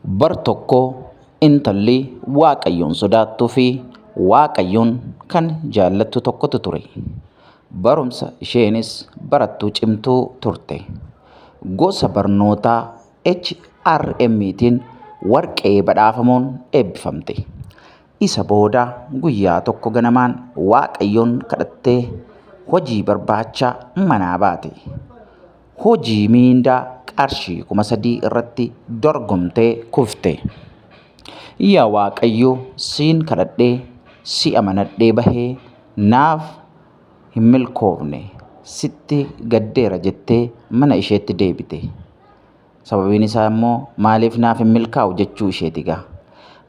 Bar tokko intalli Waaqayyoon sodaattuu fi Waaqayyoon kan jaallattu tokkotu ture. Barumsa isheenis barattuu cimtuu turte. Gosa barnootaa HRM'tiin warqee badhaafamuun eebbifamte. Isa booda guyyaa tokko ganamaan Waaqayyoon kadhattee hojii barbaacha manaa baate. Hojii miindaa qarshii 3,000 irratti dorgomtee kufte. Yaa Waaqayyo, siin kadhadhee si amanadhee bahee naaf hin milkoofne, sitti gaddeera jettee mana isheetti deebite. Sababiin isaa immoo maaliif naaf hin milkaa'u jechuu isheeti gaa.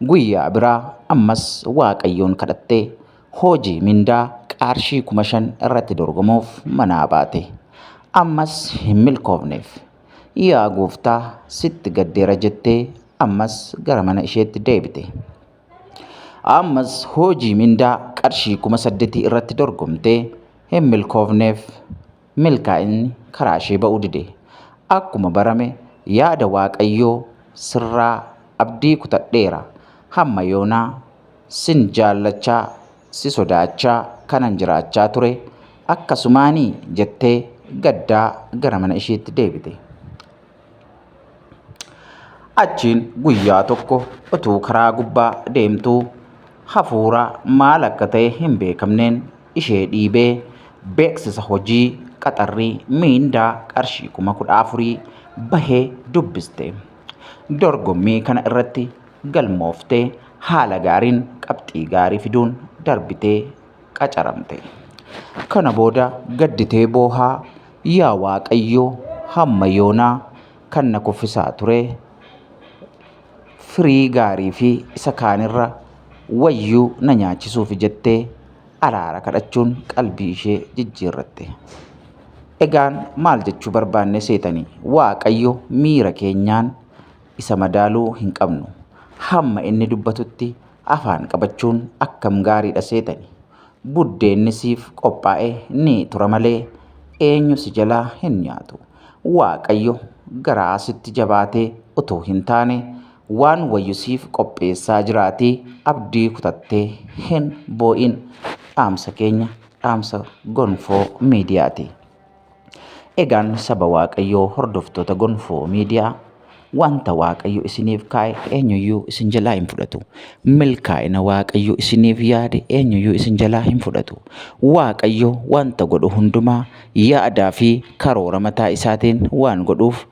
Guyyaa biraa ammas Waaqayyoon kadhattee hojii mindaa qarshii 5,000 irratti dorgomuuf manaa baate. Ammas hin milkoofneef. Yaa Gooftaa, sitti gaddeera jettee ammas gara mana isheetti deebite. Ammas hojii mindaa qarshii 8,000 irratti dorgomtee hin milkoofneef. Milkaa'inni karaa ishee ba'uu dide. Akkuma barame yaada Waaqayyoo sirraa abdii kutadheera. Hamma yoonaa sin jaallachaa, si sodaachaa kanan jiraachaa ture. Akkasumaanii jettee gaddaa gara mana isheetti deebite. Achiin guyyaa tokko utuu karaa gubbaa deemtuu hafuura maal akka ta'e hin beekamneen ishee dhiibee beeksisa hojii qaxarrii miindaa qarshii 14,000 bahee dubbiste. Dorgommii kana irratti galmooftee haala gaariin qabxii gaarii fiduun darbitee qacaramte. Kana booda gadditee boohaa, yaa Waaqayyoo, hamma yoonaa kan na kuffisaa ture firii gaarii fi isa kaanirra wayyuu na nyaachisuuf jettee araara kadhachuun qalbii ishee jijjiirratte. Egaan maal jechuu barbaanne seetanii? Waaqayyo miira keenyaan isa madaaluu hin qabnu. Hamma inni dubbatutti afaan qabachuun akkam gaariidha seetanii. Buddeenni siif qophaa'e ni tura malee eenyu si jalaa hin nyaatu. Waaqayyo garaa sitti jabaatee utuu hin taane waan wayyu siif qopheessaa jiraatii abdii kutattee hin boo'in. Dhaamsa keenya dhaamsa Gonfoo Miidiyaati. Egaan saba Waaqayyoo hordoftoota Gonfoo Miidiyaa, wanta Waaqayyo isiniif kaa'e eenyuyyuu isin jalaa hin fudhatu. Milkaa'ina Waaqayyo isiniif yaade eenyuyyuu isin jalaa hin fudhatu. Waaqayyo wanta godhu hundumaa yaadaa fi karoora mataa isaatiin waan godhuuf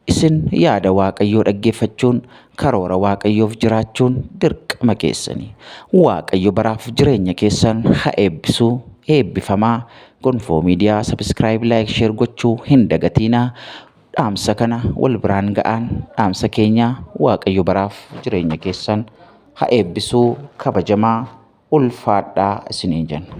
isin yaada Waaqayyoo dhaggeeffachuun karoora Waaqayyoof jiraachuun dirqama keessanii. Waaqayyo baraaf jireenya keessan haa eebbisu. Eebbifamaa. Gonfoo Miidiyaa subscribe, like, share gochuu hin dagatinaa. Dhaamsa kana wal biraan ga'aan dhaamsa keenya. Waaqayyo baraaf jireenya keessan haa eebbisu. Kabajamaa ulfaadhaa isiniin jenna.